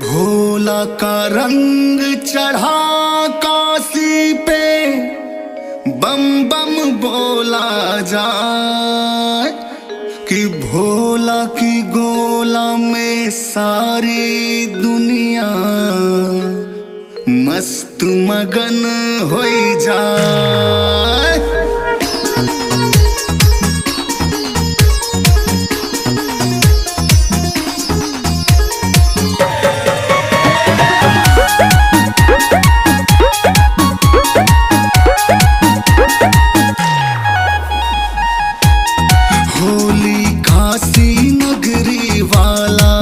भोला का रंग चढ़ा काशी पे, बम बम बोला जाए कि भोला की गोला में सारी दुनिया मस्त मगन हो जाए। होली काशी नगरी वाला,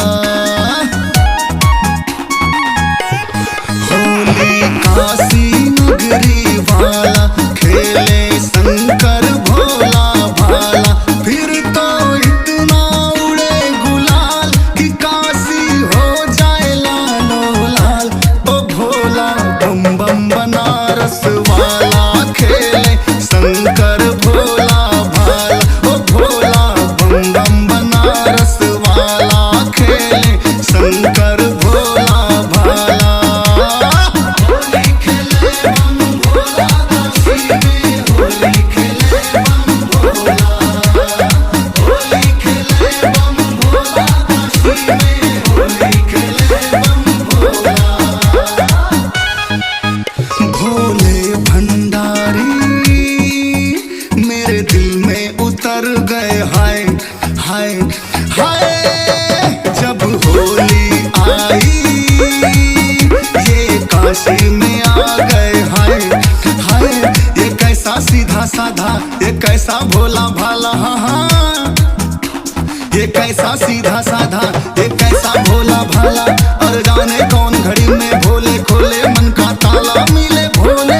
होली काशी नगरी वाला, खेले शंकर भोला भाला। फिर तो इतना उड़े गुलाल कि काशी हो जाए लालो लाल। ओ भोला बम बम बनारस वाला, खेले शंकर भोला भाला। ओ भोला बम बम बनारस वाला, खेले शंकर भोला भाला। होली खेले बम भोला काशी में, होली खेले बम भोला। होली खेले बम भोला काशी में, होली खेले बम भोला। भोले भंडारी मेरे दिल में उतर गए, हाय हाय हाय। जब होली आई ये काशी में आ गए, हाय हाय। ये कैसा सीधा साधा, ये कैसा भोला भाला, हाँ हाँ। ये कैसा सीधा साधा, ये कैसा भोला भाला। और जाने कौन घड़ी में भोले खोले मन का ताला। मिले भोले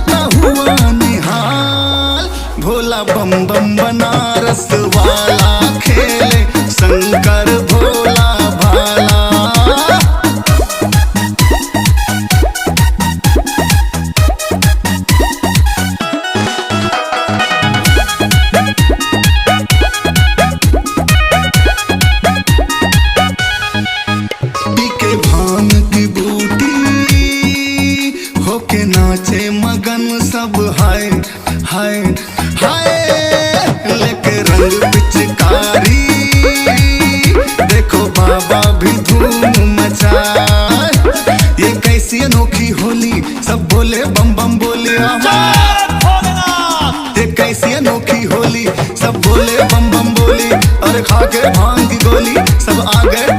ता हुआ निहाल। भोला बम बम बनारस वाला, खेले शंकर भोला भाला। पीके भांग की बूटी होके नाचे मगन सब, हाय हाय हाय। लेके रंग पिचकारी देखो बाबा भी धूम मचाए। ये कैसी अनोखी होली, सब बोले बम बम बोले। ये कैसी अनोखी होली, सब बोले बम बम बोली। और खा के भांग की गोली सब आ गए